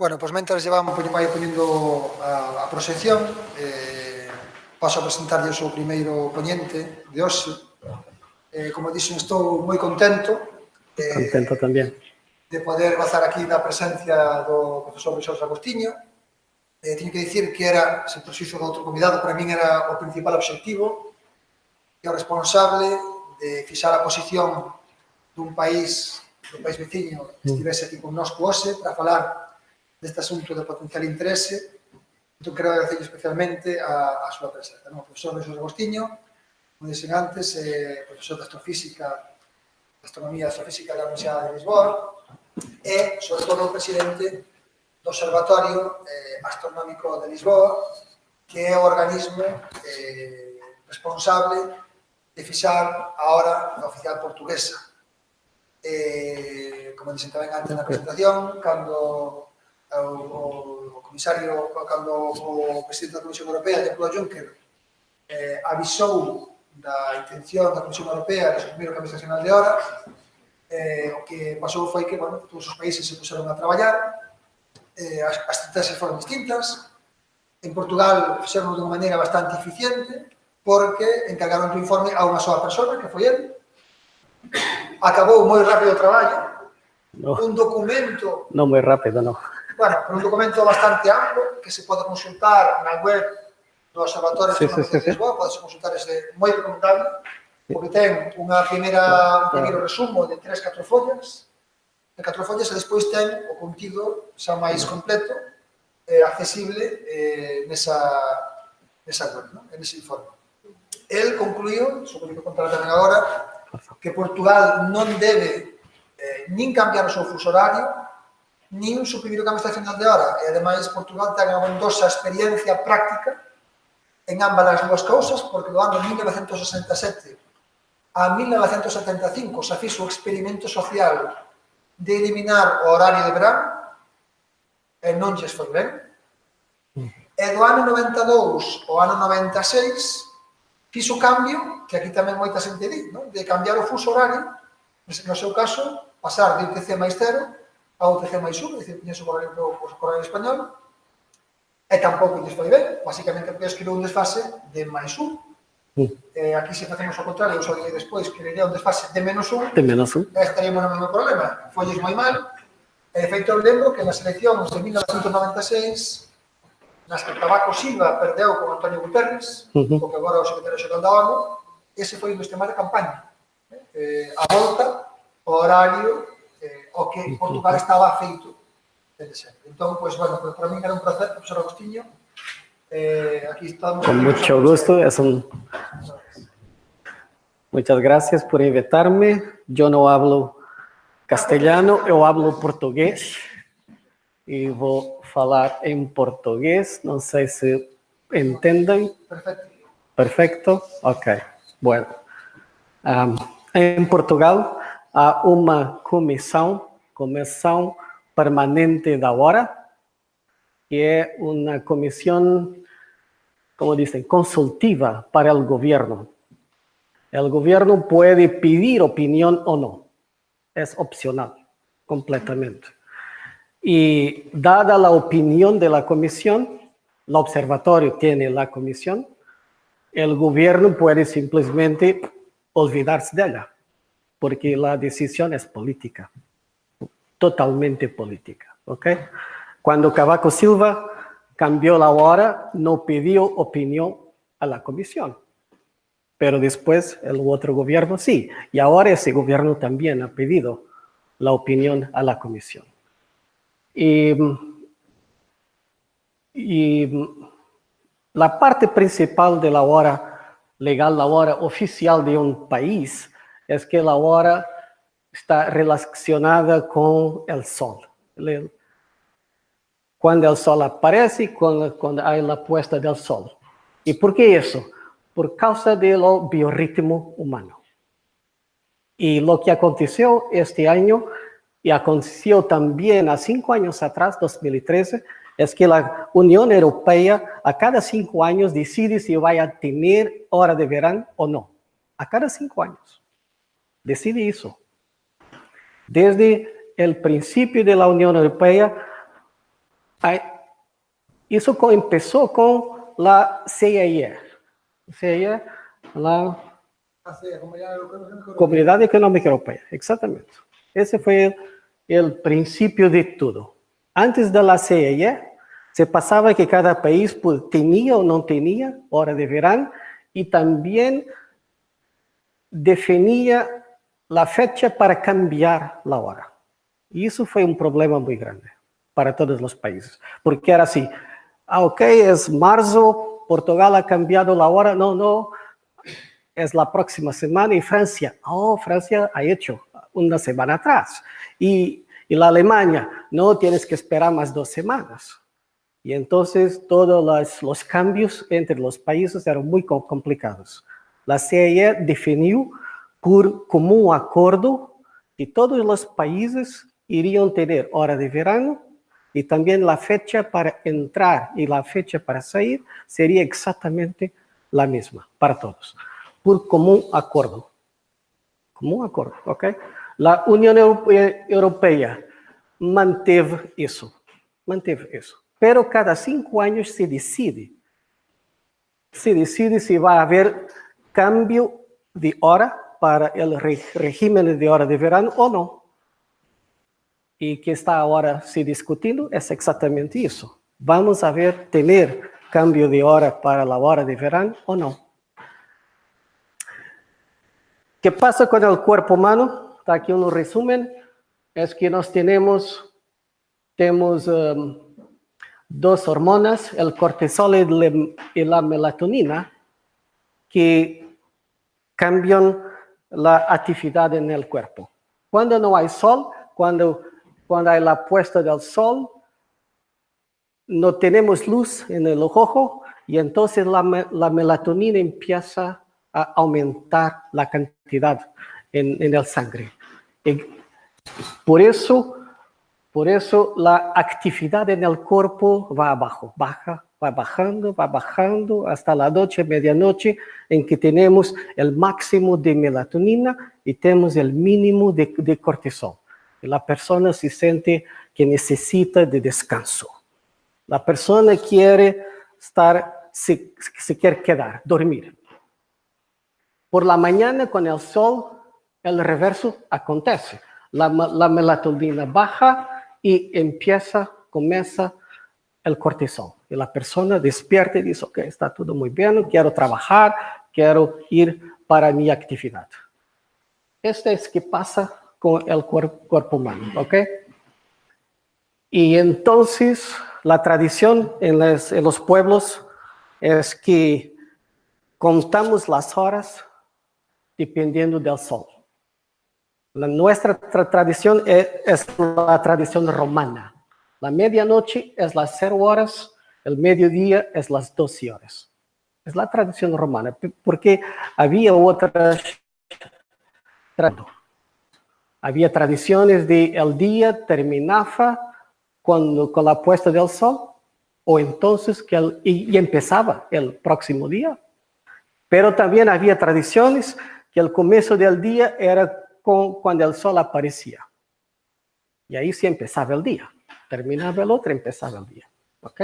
Bueno, pois mentras llevamos poñendo a proxección, paso a presentarlles o primeiro poñente de hoxe. Como dixen, estou moi contento tamén de poder gozar aquí da presencia do profesor Xorxe Agostiño. Teño que dicir que era, se proxixo do outro convidado, para min era o principal obxectivo e o responsable de fixar a posición dun país, do país veciño, que estivese aquí con nós hoxe para falar deste asunto de potencial interese. Entón, quero agradecer especialmente a súa presenza. O profesor Xorxe Agostiño, como dixen antes, profesor de astrofísica, de astronomía e astrofísica da Universidade de Lisboa e, sobre todo, o presidente do Observatorio Astronómico de Lisboa, que é o organismo responsable de fixar a hora oficial portuguesa. Como dixen tamén antes na presentación, cando o comisario, cando o presidente da Comisión Europea, Jean-Claude Juncker, avisou da intención da Comisión Europea de suprimir o cambio estacional de hora, o que pasou foi que, bueno, todos os países se puseron a traballar, as estrategias foron distintas. En Portugal fixeron de unha maneira bastante eficiente porque encargaron do informe a unha soa persona, que foi ele. Acabou moi rápido o traballo. Un documento... Non moi rápido, non. Bueno, un documento bastante amplo que se pode consultar na web do Observatorio Astronómico de Lisboa, pode consultar, é moi recomendable, porque ten un primeiro resumo de 3-4 follas, e despois ten o contido xa máis completo, accesible nesa web, nese informe. El concluiu, iso que contar tamén agora, que Portugal non debe nin cambiar o seu fuso horario, nin suprimir o cambio estacional de hora, e ademais Portugal ten unha bondosa experiencia práctica en ambas as dúas cousas, porque do ano 1967 a 1975 se fixo o experimento social de eliminar o horario de verán, e non lles foi ben. E do ano 92 ao ano 96 fixo o cambio, que aquí tamén moita xente di, de cambiar o fuso horario, no seu caso, pasar de UTC máis 0 a UTC máis 1, dicir, tiña o horario español, e tampouco lles foi ben, basicamente porque escribiu un desfase de máis 1. Aquí se facemos o contrario, os direi despois, escribiría un desfase de menos 1, estaríamos no mesmo problema, folles moi mal. De feito, eu lembro que nas eleccións de 1996, nas que Cavaco Silva perdeu con Antonio Guterres, o que agora é o secretario xeral da ONU, ese foi o sistema de campaña. A volta, o horario, o que Portugal estaba feito desde sempre. Entón, pois, bueno, para mí era un placer, profesor Agostiño. Aquí estamos. Con mucho gusto. Muchas gracias por invitarme. Yo no hablo castellano, eu hablo português. E vou falar em português. Não sei se entendem. Perfeito? Ok. Bueno. Em Portugal há uma comissão permanente da hora, que é uma comissão, como dicen, consultiva para o governo. O governo pode pedir opinião ou não. É opcional, completamente. E, dada a opinião da comissão, o observatório tem a comissão, o governo pode simplesmente olvidar-se dela, porque a decisão é política, totalmente política, ok? Quando Cavaco Silva cambiou a hora, não pediu opinião à comissão, pero depois o outro governo sim, e agora esse governo também ha pedido a opinião à comissão. E a parte principal da hora legal, a hora oficial de um país, é que a hora está relacionada com o Sol. Quando o Sol aparece, quando há a puesta do Sol. E por que isso? Por causa do biorritmo humano. E o que aconteceu este ano, e aconteceu também há 5 anos atrás, 2013, é que a União Europeia, a cada 5 anos, decide se vai ter hora de verão ou não. A cada 5 anos. Decide isso. Desde o princípio da União Europeia, Eso empezó con la CEE. CEE, la Comunidad Económica Europea, exactamente. Ese fue el principio de todo. Antes de la CEE, se pasaba que cada país tenía o no tenía hora de verano y también definía la fecha para cambiar la hora. Y eso fue un problema muy grande para todos los países, porque era así, ok, es marzo, Portugal ha cambiado la hora, no, es la próxima semana, y Francia, Francia ha hecho una semana atrás, y la Alemania, no, tienes que esperar más 2 semanas. Y entonces todos los cambios entre los países eran muy complicados. La CEE definió por común acuerdo que todos los países irían tener hora de verano y también la fecha para entrar y la fecha para salir sería exactamente la misma para todos, por común acuerdo. Común acuerdo, ¿ok? La Unión Europea mantuvo eso. Pero cada 5 años se decide si va a haber cambio de hora para el régimen de hora de verano o no. Y que está ahora se discutiendo es exactamente eso. Vamos a tener cambio de hora para la hora de verano o no. ¿Qué pasa con el cuerpo humano? Está aquí un resumen. Es que tenemos 2 hormonas, el cortisol y la melatonina, que cambian la actividad en el cuerpo. Cuando no hay sol, cuando hay la puesta del sol, no tenemos luz en el ojo y entonces la melatonina empieza a aumentar la cantidad en el sangre. Y por eso la actividad en el cuerpo va abajo, va bajando hasta la noche, medianoche, en que tenemos el máximo de melatonina y tenemos el mínimo de cortisol. Y la persona se siente que necesita de descanso. La persona quiere se quiere quedar, dormir. Por la mañana con el sol, el reverso acontece. La melatonina baja y comienza el cortisol. Y la persona despierta y dice, ok, está todo muy bien, quiero trabajar, quiero ir para mi actividad. Esto es que pasa con el cuerpo humano, ¿ok? Y entonces la tradición en los pueblos es que contamos las horas dependiendo del sol. Nuestra tradición es la tradición romana. La medianoche es las 0 horas, el mediodía es las 12 horas. Es la tradición romana, porque había otras tradiciones. Había tradiciones de el día terminaba con la puesta del sol, o entonces y empezaba el próximo día. Pero también había tradiciones que el comienzo del día era cuando el sol aparecía. Y ahí sí empezaba el día. Terminaba el otro, empezaba el día. ¿Ok?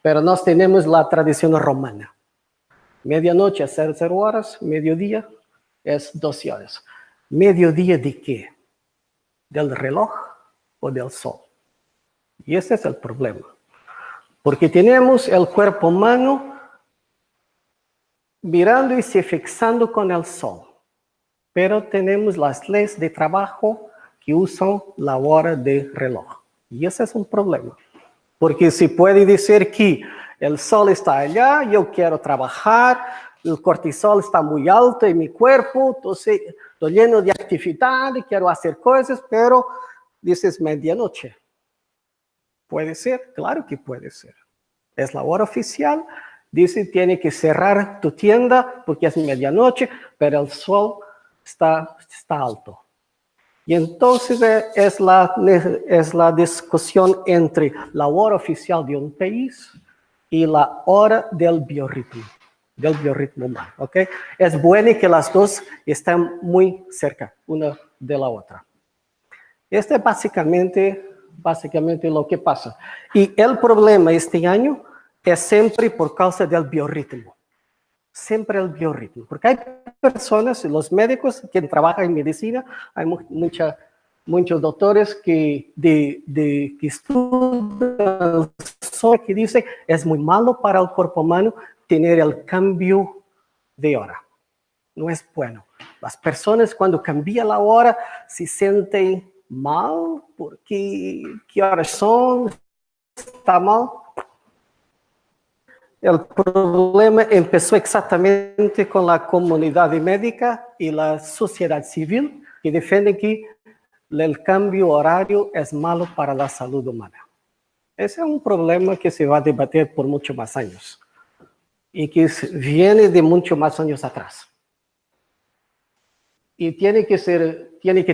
Pero nos tenemos la tradición romana. Medianoche es 0 horas, mediodía es 12 horas. ¿Mediodía de qué? ¿Del reloj o del sol? Y ese es el problema. Porque tenemos el cuerpo humano mirando y se fixando con el sol. Pero tenemos las leyes de trabajo que usan la hora de reloj. Y ese es un problema. Porque se puede decir que el sol está allá, yo quiero trabajar, el cortisol está muy alto en mi cuerpo, entonces estoy lleno de actividad, quiero hacer cosas, pero dices medianoche. ¿Puede ser? Claro que puede ser. Es la hora oficial, dice tiene que cerrar tu tienda porque es medianoche, pero el sol está alto. Y entonces es la discusión entre la hora oficial de un país y la hora del biorritmo humano. ¿Okay? Es bueno que las dos estén muy cerca una de la otra. Esta es básicamente básicamente lo que pasa. Y el problema este año es siempre por causa del biorritmo. Siempre el biorritmo. Porque hay personas, los médicos que trabajan en medicina, hay muchos doctores que estudian sol, que dicen es muy malo para el cuerpo humano tener el cambio de hora. No es bueno. Las personas cuando cambia la hora se sienten mal porque ¿qué horas son? Está mal. El problema empezó exactamente con la comunidad médica y la sociedad civil que defienden que el cambio horario es malo para la salud humana. Ese es un problema que se va a debatir por muchos más años y que viene de muchos más años atrás. Y tiene que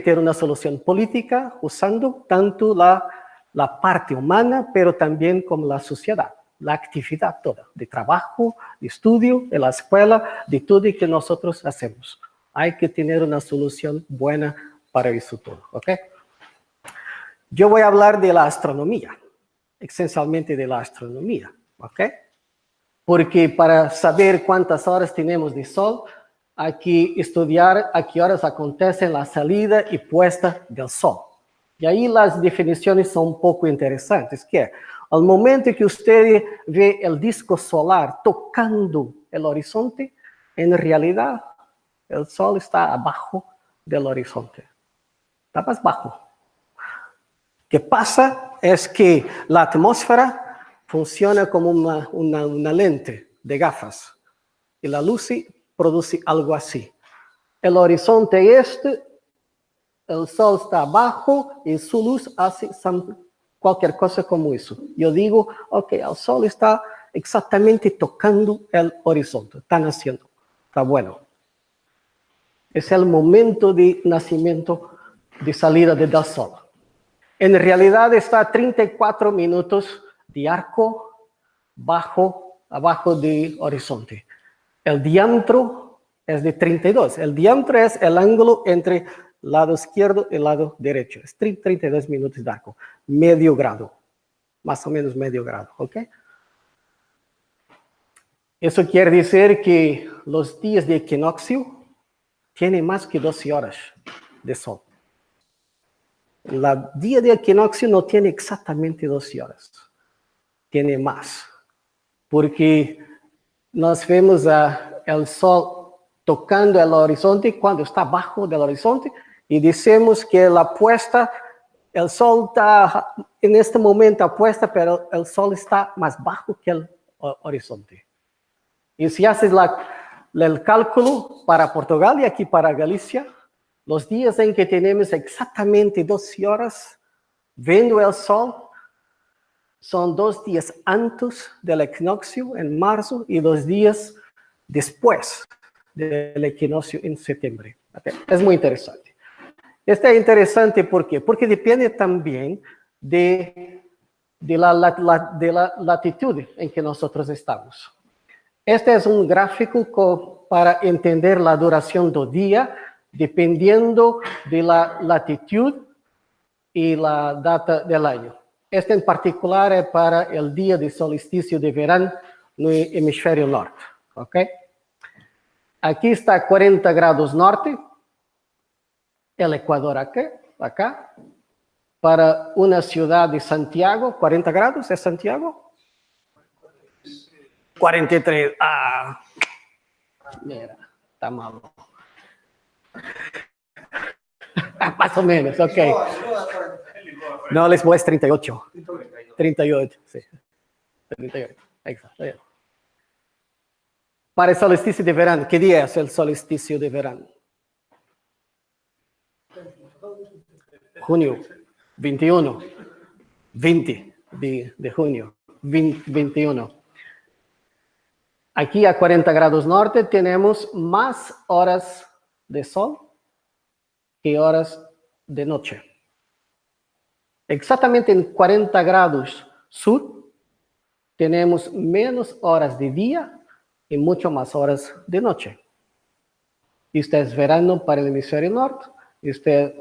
tener una solución política usando tanto la parte humana, pero también como la sociedad, la actividad toda, de trabajo, de estudio, de la escuela, de todo lo que nosotros hacemos. Hay que tener una solución buena para eso todo, ¿ok? Yo voy a hablar de la astronomía, esencialmente de la astronomía, ¿ok? Porque para saber cuántas horas tenemos de sol, hay que estudiar a qué horas acontece la salida y puesta del sol. Y ahí las definiciones son un poco interesantes, que al momento que usted ve el disco solar tocando el horizonte, en realidad el sol está abajo del horizonte. Está más bajo. ¿Qué pasa? Es que la atmósfera funciona como una lente de gafas. Y la luz produce algo así. El horizonte este, el sol está abajo y su luz hace cualquier cosa como eso. Yo digo, ok, el sol está exactamente tocando el horizonte. Está naciendo. Está bueno. Es el momento de nacimiento, de salida del sol. En realidad está a 34 minutos de arco abajo del horizonte. El diámetro es de 32. El diámetro es el ángulo entre el lado izquierdo y el lado derecho. Es 32 minutos de arco. Medio grado. Más o menos medio grado. ¿Ok? Eso quiere decir que los días de equinoccio tienen más que 12 horas de sol. El día de equinoccio no tiene exactamente 12 horas. Tiene más. Porque nos vemos el sol tocando el horizonte cuando está abajo del horizonte y decimos que la puesta, el sol está en este momento apuesta, pero el sol está más bajo que el horizonte. Y si haces el cálculo para Portugal y aquí para Galicia, los días en que tenemos exactamente 12 horas viendo el sol son 2 días antes del equinoccio en marzo y 2 días después del equinoccio en septiembre. Okay. Es muy interesante. Este es interesante ¿por qué? Porque depende también de la latitud en que nosotros estamos. Este es un gráfico para entender la duración del día dependiendo de la latitud y la data del año. Este en particular es para el día de solsticio de verano en el hemisferio norte. ¿Ok? Aquí está 40 grados norte, el Ecuador acá. Para una ciudad de Santiago, 40 grados, ¿es Santiago? 43. Ah, mira, está malo. Más o menos, ok. No, Lisboa es 38. 38, sí. 38, exacto. Para el solsticio de verano, ¿qué día es el solsticio de verano? Junio, 21. 20 de junio, 21. Aquí a 40 grados norte tenemos más horas de sol que horas de noche. Exactamente en 40 grados sur tenemos menos horas de día y mucho más horas de noche. Este es verano para el hemisferio norte y este es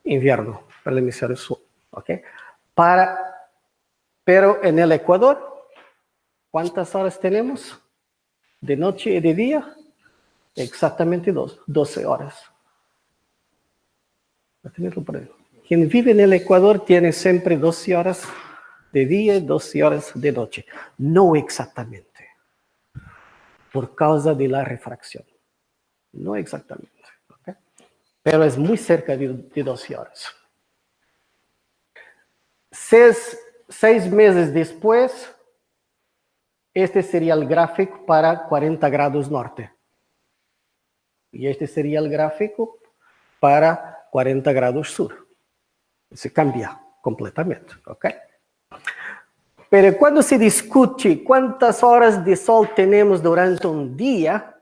invierno para el hemisferio sur. ¿Okay? Pero en el Ecuador, ¿cuántas horas tenemos? De noche y de día, exactamente 12 horas. Quien vive en el Ecuador tiene siempre 12 horas de día y 12 horas de noche. No exactamente, por causa de la refracción. No exactamente, ¿okay? Pero es muy cerca de 12 horas. 6 meses después, este sería el gráfico para 40 grados norte. Y este sería el gráfico para 40 grados sur. Se cambia completamente, ¿ok? Pero cuando se discute cuántas horas de sol tenemos durante un día,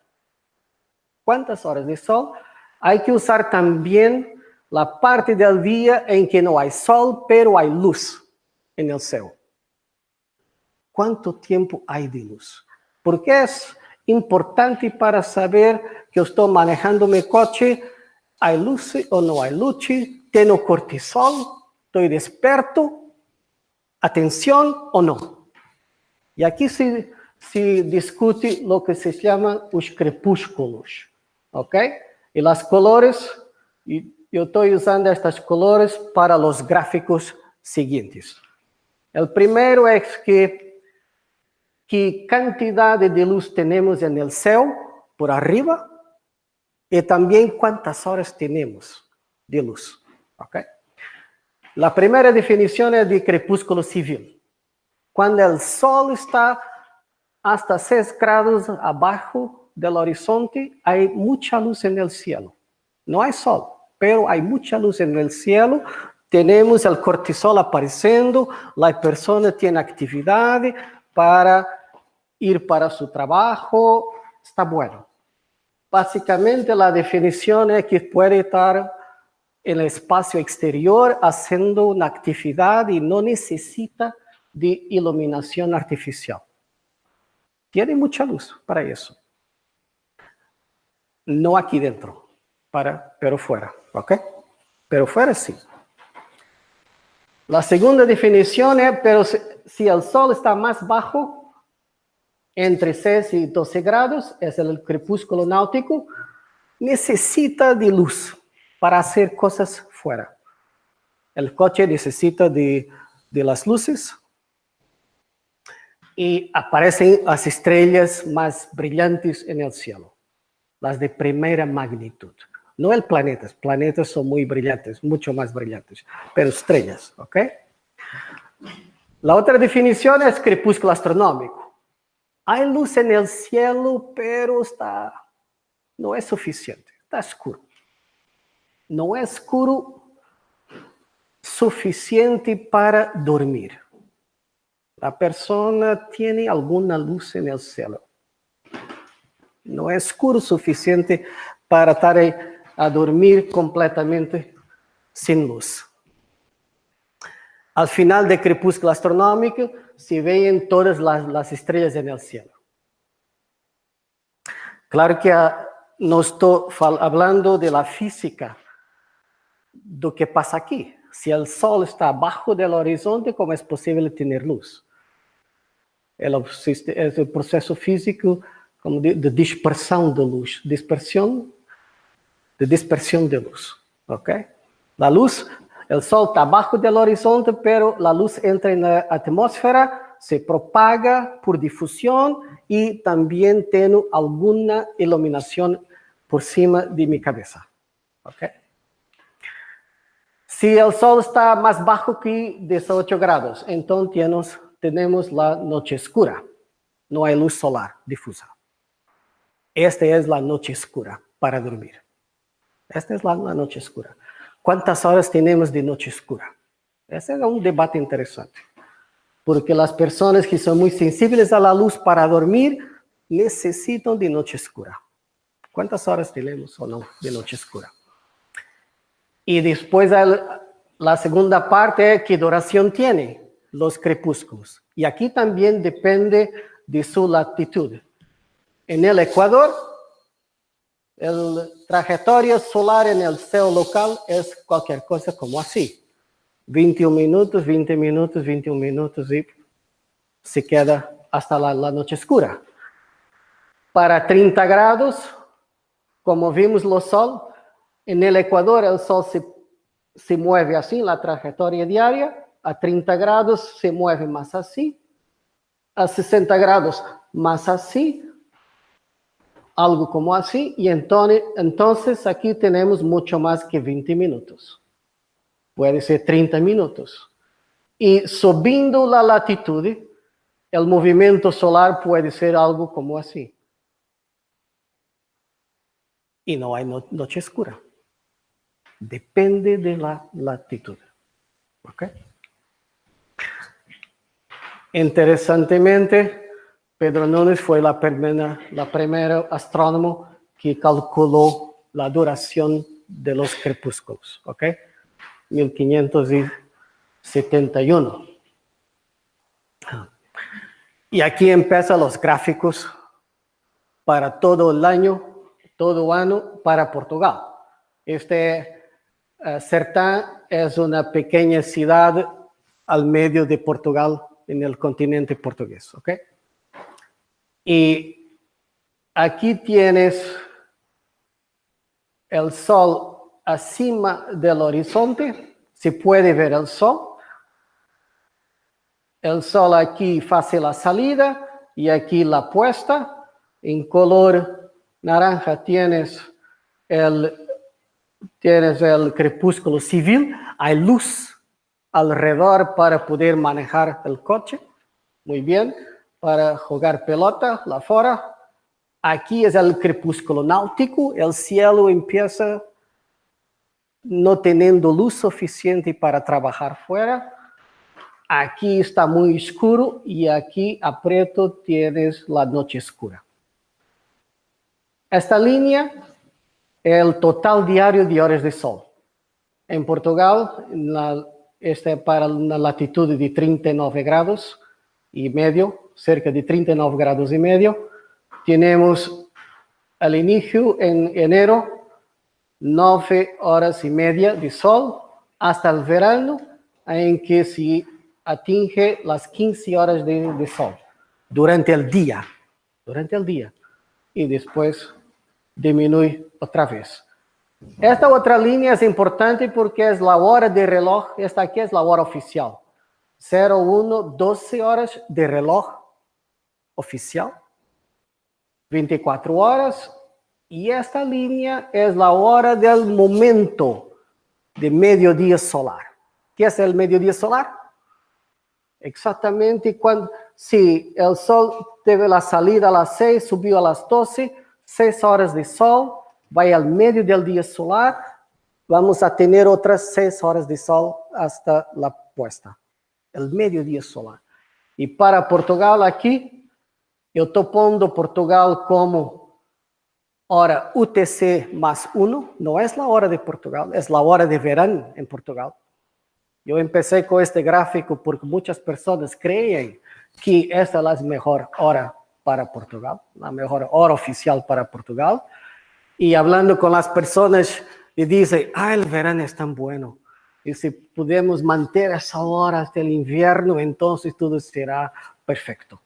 cuántas horas de sol, hay que usar también la parte del día en que no hay sol, pero hay luz en el cielo. ¿Cuánto tiempo hay de luz? Porque es importante para saber que estoy manejando mi coche, ¿hay luz o no hay luz? ¿Tengo cortisol? ¿Estoy despierto? ¿Atención o no? Y aquí se discute lo que se llama los crepúsculos, ¿ok? Y los colores, y yo estoy usando estos colores para los gráficos siguientes. El primero es qué cantidad de luz tenemos en el cielo por arriba y también cuántas horas tenemos de luz, ¿ok? La primera definición es de crepúsculo civil. Cuando el sol está hasta 6 grados abajo del horizonte, hay mucha luz en el cielo. No hay sol, pero hay mucha luz en el cielo. Tenemos el cortisol apareciendo, la persona tiene actividad para ir para su trabajo, está bueno. Básicamente la definición es que puede estar en el espacio exterior haciendo una actividad y no necesita de iluminación artificial. Tiene mucha luz para eso. No aquí dentro, pero fuera, ¿ok? Pero fuera sí. La segunda definición es, pero si el sol está más bajo, entre 6 y 12 grados, es el crepúsculo náutico, necesita de luz para hacer cosas fuera. El coche necesita de las luces y aparecen las estrellas más brillantes en el cielo, las de primera magnitud. No el planeta, los planetas son muy brillantes, mucho más brillantes, pero estrellas, ¿ok? La otra definición es crepúsculo astronómico. Hay luz en el cielo, pero no es suficiente, está oscuro. No es oscuro suficiente para dormir. La persona tiene alguna luz en el cielo. No es oscuro suficiente para estar a dormir completamente sin luz. Al final del crepúsculo astronómico se ven todas las estrellas en el cielo. Claro que no estoy hablando de la física do que pasa aquí. Si el sol está abajo del horizonte, ¿cómo es posible tener luz? Es el proceso físico como de dispersión de luz. Dispersión de luz. ¿Ok? La luz, el sol está abajo del horizonte, pero la luz entra en la atmósfera, se propaga por difusión y también tiene alguna iluminación por encima de mi cabeza. ¿Ok? Si el sol está más bajo que 18 grados, entonces tenemos la noche oscura. No hay luz solar difusa. Esta es la noche oscura para dormir. Esta es la noche oscura. ¿Cuántas horas tenemos de noche oscura? Ese es un debate interesante. Porque las personas que son muy sensibles a la luz para dormir necesitan de noche oscura. ¿Cuántas horas tenemos o no de noche oscura? Y después la segunda parte es qué duración tiene los crepúsculos. Y aquí también depende de su latitud. En el Ecuador, el trayectoria solar en el cielo local es cualquier cosa como así. 21 minutos, 20 minutos, 21 minutos y se queda hasta la noche oscura. Para 30 grados, como vimos el sol, en el Ecuador el sol se mueve así en la trayectoria diaria, a 30 grados se mueve más así, a 60 grados más así, algo como así, y entonces aquí tenemos mucho más que 20 minutos. Puede ser 30 minutos. Y subiendo la latitud, el movimiento solar puede ser algo como así. Y no hay noche oscura. Depende de la latitud. ¿Ok? Interesantemente, Pedro Nunes fue la primera astrónomo que calculó la duración de los crepúsculos. ¿Ok? 1571. Y aquí empiezan los gráficos para todo el año para Portugal. Sertã es una pequeña ciudad al medio de Portugal, en el continente portugués, ¿ok? Y aquí tienes el sol encima del horizonte, se puede ver el sol. El sol aquí hace la salida y aquí la puesta. En color naranja tienes el crepúsculo civil. Hay luz alrededor para poder manejar el coche. Muy bien. Para jugar pelota lá fora. Aquí es el crepúsculo náutico. El cielo empieza no teniendo luz suficiente para trabajar fuera. Aquí está muy oscuro y aquí aprieto tienes la noche oscura. Esta línea es el total diario de horas de sol. En Portugal, para una latitud de 39 grados y medio, cerca de 39 grados y medio, tenemos al inicio en enero 9 horas y media de sol hasta el verano en que se atinge las 15 horas de sol durante el día, y después disminuye otra vez. Esta otra línea es importante porque es la hora de reloj. Esta aquí es la hora oficial. 12 horas de reloj oficial. 24 horas. Y esta línea es la hora del momento de mediodía solar. ¿Qué es el mediodía solar? Exactamente cuando, si el sol debe la salida a las 6, subió a las 12, 6 horas de sol, va al medio del día solar, vamos a tener otras 6 horas de sol hasta la puesta, el mediodía solar. Y para Portugal aquí, yo estoy poniendo Portugal como hora UTC más 1, no es la hora de Portugal, es la hora de verano en Portugal. Yo empecé con este gráfico porque muchas personas creen que esta es la mejor hora para Portugal, la mejor hora oficial para Portugal. Y hablando con las personas, y dicen, el verano es tan bueno. Y si podemos mantener esa hora hasta el invierno, entonces todo será perfecto.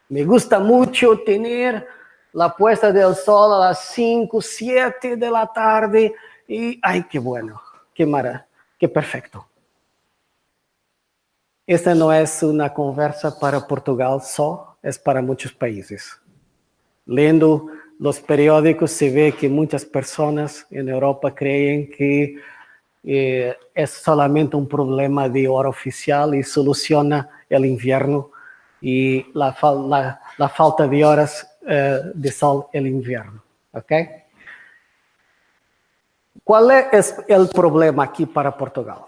Me gusta mucho tener la puesta del sol a las 5, 7 de la tarde. Y, qué bueno, qué perfecto. Esta no es una conversa para Portugal solo, es para muchos países. Leyendo los periódicos se ve que muchas personas en Europa creen que es solamente un problema de hora oficial y soluciona el invierno y la falta de horas de sol el invierno. ¿Okay? ¿Cuál es el problema aquí para Portugal?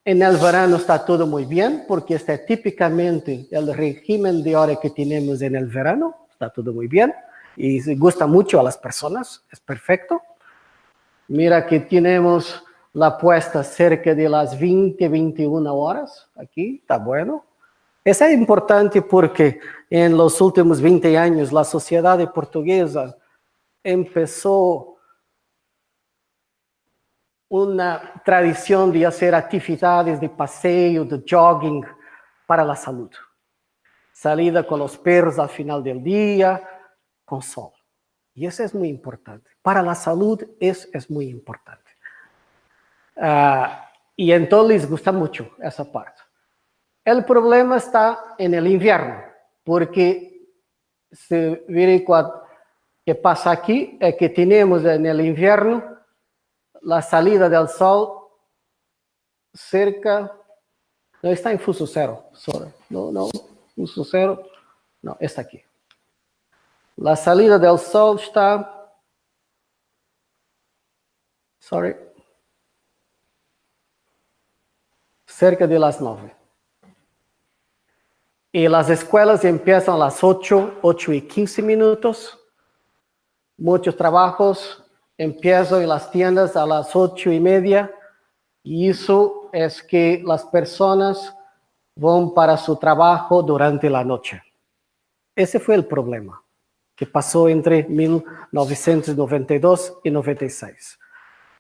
En el verano está todo muy bien, porque está típicamente el régimen de hora que tenemos en el verano, está todo muy bien, y gusta mucho a las personas, es perfecto. Mira que tenemos la puesta cerca de las 20, 21 horas, aquí está bueno. Eso es importante porque en los últimos 20 años la sociedad portuguesa empezó una tradición de hacer actividades de paseo, de jogging para la salud. Salida con los perros al final del día, con sol. Y eso es muy importante. Para la salud es muy importante. Y entonces les gusta mucho esa parte. El problema está en el invierno, porque se ve que pasa aquí es que tenemos en el invierno la salida del sol cerca, no está en fuso cero, no, fuso cero, no, está aquí. La salida del sol está, cerca de las 9. Y las escuelas empiezan a las 8:15. Muchos trabajos empiezan en las tiendas a las 8:30. Y eso es que las personas van para su trabajo durante la noche. Ese fue el problema que pasó entre 1992 y 96.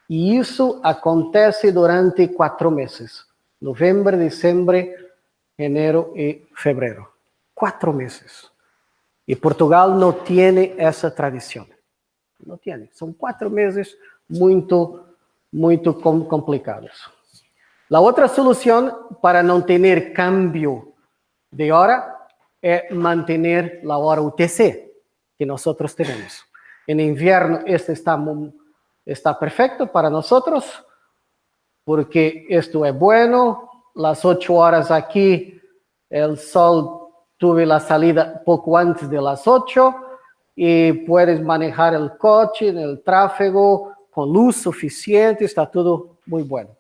Y eso acontece durante 4 meses. Noviembre, diciembre, enero y febrero. 4 meses. Y Portugal no tiene esa tradición. No tiene. Son 4 meses muy complicados. La otra solución para no tener cambio de hora es mantener la hora UTC que nosotros tenemos. En invierno este está perfecto para nosotros porque esto es bueno. Las 8 horas aquí, el sol tuve la salida poco antes de las 8 y puedes manejar el coche en el tráfico con luz suficiente, está todo muy bueno.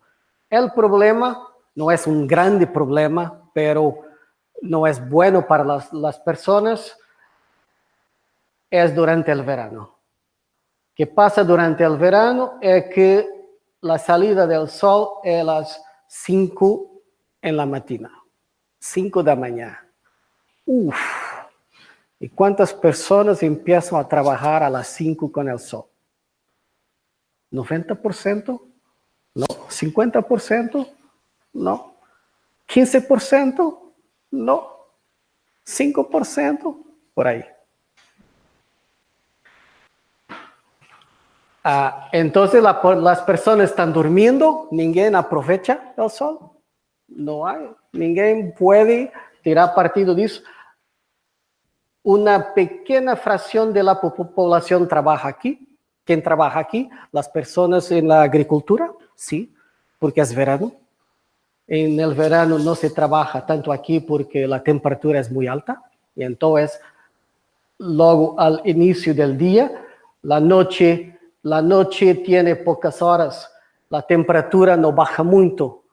El problema no es un grande problema, pero no es bueno para las personas, es durante el verano. ¿Qué pasa durante el verano? Es que la salida del sol es a las 5 en la mañana, 5 de la mañana. Uf. ¿Y cuántas personas empiezan a trabajar a las 5 con el sol? ¿90%? No. ¿50%? No. ¿15%? No. ¿5%? Por ahí. Entonces las personas están durmiendo, ninguém aprovecha el sol. No hay, ninguém puede tirar partido de eso. Una pequeña fracción de la población trabaja aquí. ¿Quién trabaja aquí? Las personas en la agricultura, sí, porque es verano. En el verano no se trabaja tanto aquí porque la temperatura es muy alta. Y entonces, luego al inicio del día, la noche tiene pocas horas. La temperatura no baja mucho,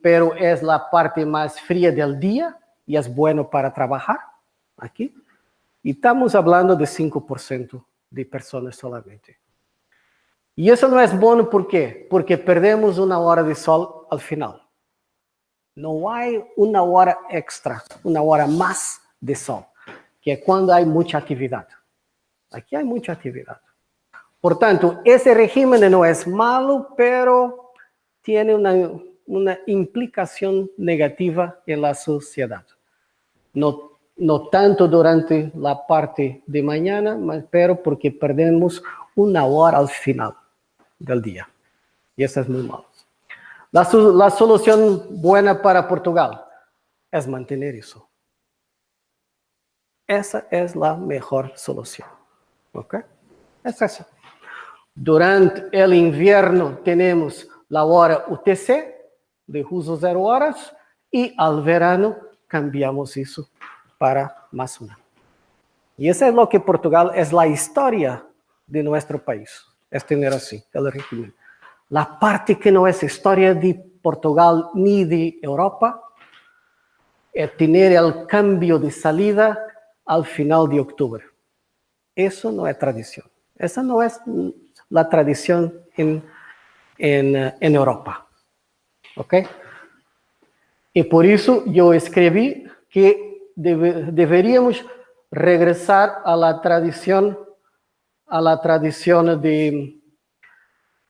pero es la parte más fría del día y es bueno para trabajar aquí. Y estamos hablando de 5% de personas solamente. Y eso no es bueno, ¿por qué? Porque perdemos una hora de sol al final. No hay una hora extra, una hora más de sol, que es cuando hay mucha actividad. Aquí hay mucha actividad. Por tanto, ese régimen no es malo, pero tiene una implicación negativa en la sociedad. No tanto durante la parte de mañana, pero porque perdemos una hora al final del día. Y eso es muy malo. La solución buena para Portugal es mantener eso. Esa es la mejor solución. ¿Ok? Es eso. Durante el invierno tenemos la hora UTC de uso 0 horas y al verano cambiamos eso para más una. Y eso es lo que Portugal es la historia de nuestro país. Es tener así el régimen. La parte que no es historia de Portugal ni de Europa es tener el cambio de salida al final de octubre. Eso no es tradición. Esa no es la tradición en Europa. ¿Ok? Y por eso yo escribí que deberíamos regresar a la tradición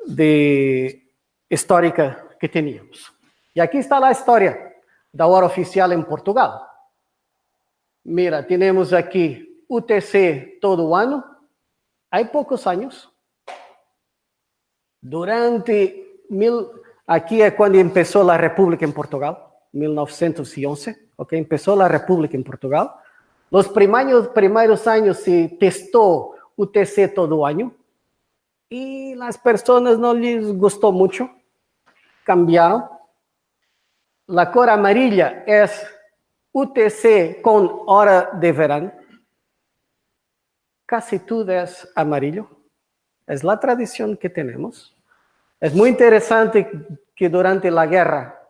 de histórica que teníamos. Y aquí está la historia da hora oficial en Portugal. Mira, tenemos aquí UTC todo año. Hay pocos años. Aquí es cuando empezó la República en Portugal, 1911, ¿ok? Empezó la República en Portugal. Los primeros años se testó UTC todo año y las personas no les gustó mucho, cambiaron. La cor amarilla es UTC con hora de verano. Casi todo es amarillo. Es la tradición que tenemos. Es muy interesante que durante la guerra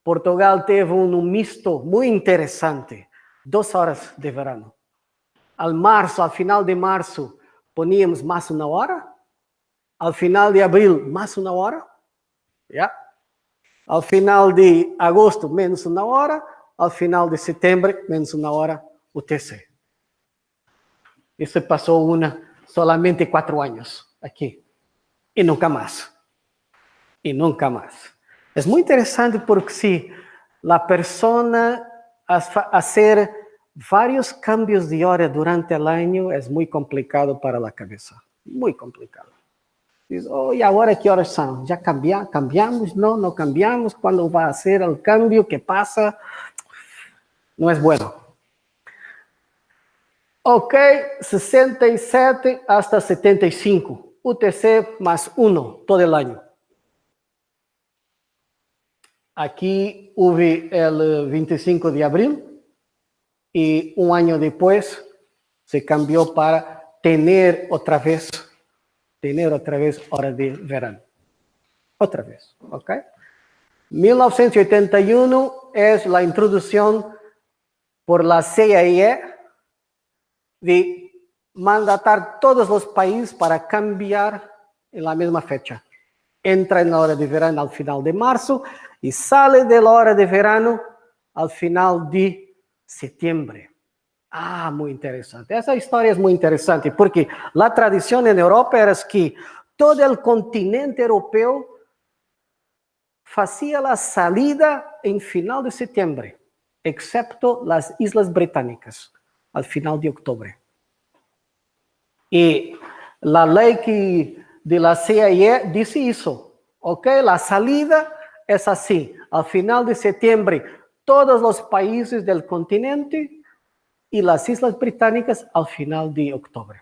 Portugal tuvo un misto muy interesante. 2 horas de verano. Al final de marzo, poníamos más 1 hora. Al final de abril, más 1 hora. ¿Ya? Al final de agosto, menos 1 hora. Al final de septiembre, menos 1 hora UTC. Eso pasó solamente 4 años aquí. Y nunca más. Y nunca más. Es muy interesante porque si la persona hacer varios cambios de hora durante el año es muy complicado para la cabeza. Muy complicado. Diz, oh, ¿y ahora qué horas son? ¿Ya cambiamos? No cambiamos. ¿Cuándo va a ser el cambio? ¿Qué pasa? No es bueno. Ok, 67 hasta 75. UTC más 1 todo el año. Aquí hubo el 25 de abril y 1 año después se cambió para tener otra vez hora de verano. Otra vez, ¿ok? 1981 es la introducción por la CIE de mandatar todos los países para cambiar en la misma fecha. Entra en la hora de verano al final de marzo y sale de la hora de verano al final de septiembre. Muy interesante. Esa historia es muy interesante porque la tradición en Europa era que todo el continente europeo hacía la salida en final de septiembre, excepto las Islas Británicas, al final de octubre. Y la ley de la CIE dice eso, ¿ok? La salida es así, al final de septiembre, todos los países del continente y las Islas Británicas al final de octubre.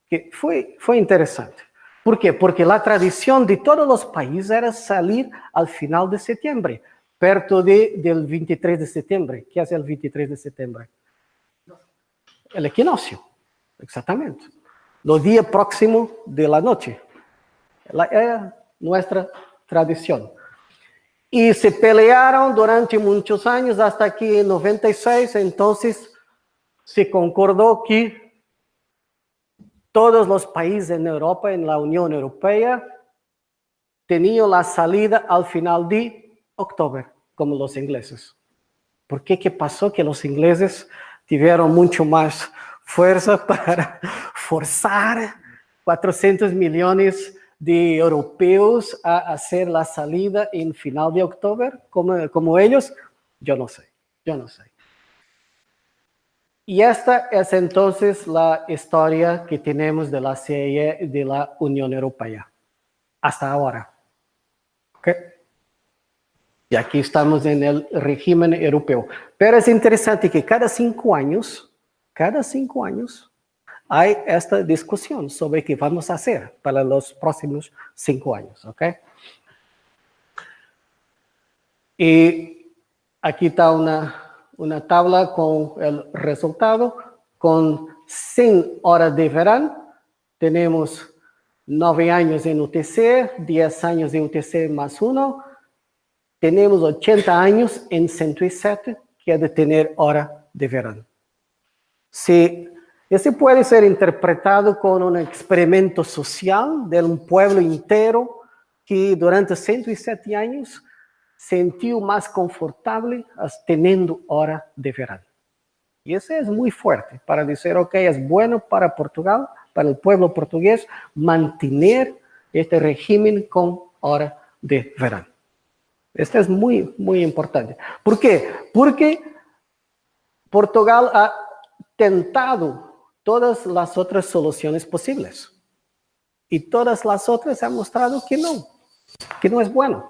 Que fue interesante. ¿Por qué? Porque la tradición de todos los países era salir al final de septiembre, perto del 23 de septiembre. ¿Qué hace el 23 de septiembre? El equinoccio, exactamente. Los días próximos de la noche. Era nuestra tradición. Y se pelearon durante muchos años, hasta que en 96, entonces, se concordó que todos los países en Europa, en la Unión Europea, tenían la salida al final de octubre, como los ingleses. ¿Por qué? ¿Qué pasó? Que los ingleses tuvieron mucho más fuerza para forzar 400 millones de europeos a hacer la salida en final de octubre, como ellos. Yo no sé. Y esta es entonces la historia que tenemos de la CIE y de la Unión Europea. Hasta ahora. ¿Ok? Y aquí estamos en el régimen europeo. Pero es interesante que cada 5 años, hay esta discusión sobre qué vamos a hacer para los próximos 5 años. ¿Ok? Y aquí está una tabla con el resultado. Con 100 horas de verano, tenemos 9 años en UTC, 10 años en UTC más 1. Tenemos 80 años en 107, que es de tener hora de verano. Ese puede ser interpretado como un experimento social de un pueblo entero que durante 107 años sentiu más confortable teniendo hora de verano. Y eso es muy fuerte para decir, ok, es bueno para Portugal, para el pueblo portugués, mantener este régimen con hora de verano. Esto es muy, muy importante. ¿Por qué? Porque Portugal ha tentado todas las otras soluciones posibles. Y todas las otras han mostrado que no es bueno.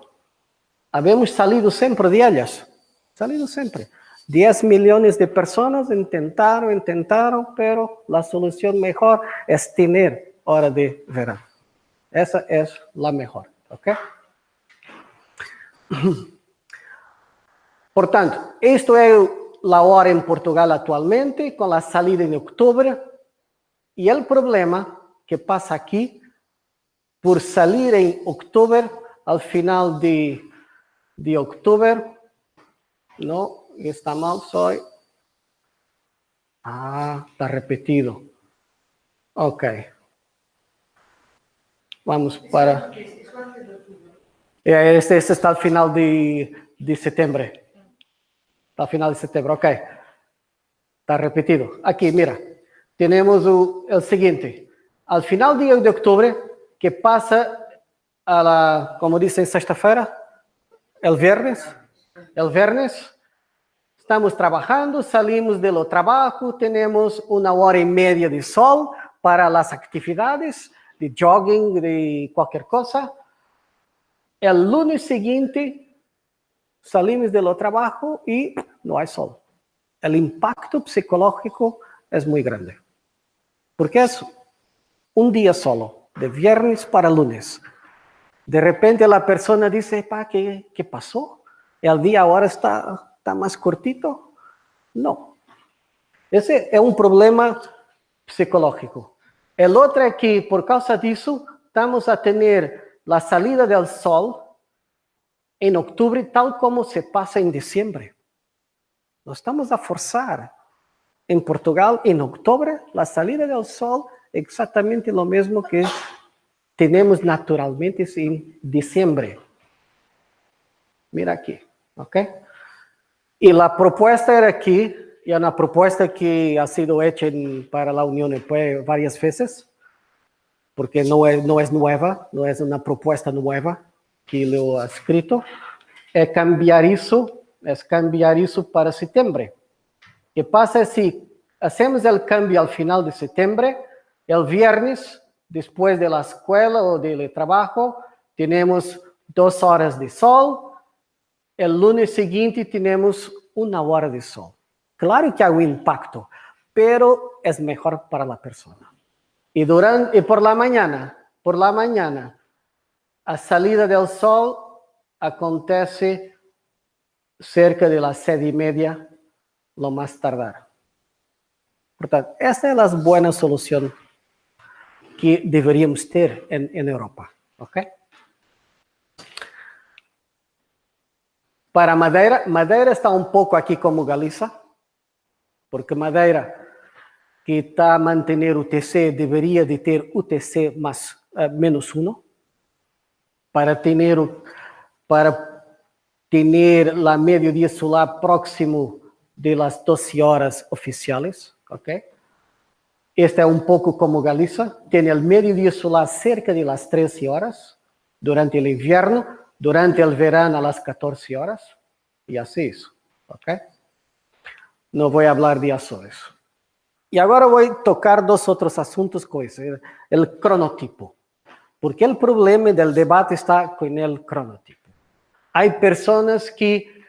Habemos salido siempre de ellas. Salido siempre. 10 millones de personas intentaron, pero la solución mejor es tener hora de verano. Esa es la mejor, ¿ok? Por tanto, esto es la hora en Portugal actualmente, con la salida en octubre. Y el problema que pasa aquí, por salir en octubre, al final de octubre, no, está mal, soy. Está repetido. Ok. Vamos para... Este está al final de septiembre. Está al final de septiembre, ok. Está repetido. Aquí, mira. Tenemos el siguiente. Al final de octubre, que pasa como dicen, sexta-feira, el viernes, estamos trabajando, salimos del trabajo, tenemos 1h30 de sol para las actividades de jogging, de cualquier cosa. El lunes siguiente salimos del trabajo y no hay sol. El impacto psicológico es muy grande. Porque es un día solo, de viernes para lunes. De repente la persona dice, ¿qué pasó? ¿El día ahora está más cortito? No. Ese es un problema psicológico. El otro es que por causa de eso, estamos a tener la salida del sol en octubre tal como se pasa en diciembre. Lo estamos a forzar. En Portugal, en octubre, la salida del sol es exactamente lo mismo que tenemos naturalmente en diciembre. Mira aquí, ¿ok? Y la propuesta era aquí, y una propuesta que ha sido hecha para la Unión Europea varias veces, porque no es nueva, no es una propuesta nueva que lo ha escrito, es cambiar eso para septiembre. ¿Qué pasa si hacemos el cambio al final de septiembre? El viernes, después de la escuela o del trabajo, tenemos 2 horas de sol. El lunes siguiente tenemos 1 hora de sol. Claro que hay un impacto, pero es mejor para la persona. Y por la mañana, a salida del sol acontece cerca de las 7:30, lo más tardar. Por tanto, esta es la buena solución que deveríamos ter en Europa. ¿Ok? Para Madeira está un poco aquí como Galicia, porque Madeira, que está a mantener UTC, debería de ter UTC -1, para tener la mediodía solar próximo de las 12 horas oficiales, ¿ok? Este es un poco como Galicia, tiene el mediodía solar cerca de las 13 horas durante el invierno, durante el verano a las 14 horas, y así es, ¿ok? No voy a hablar de Azores. Y ahora voy a tocar 2 otros asuntos con eso, el cronotipo, porque el problema del debate está con el cronotipo. Hay personas que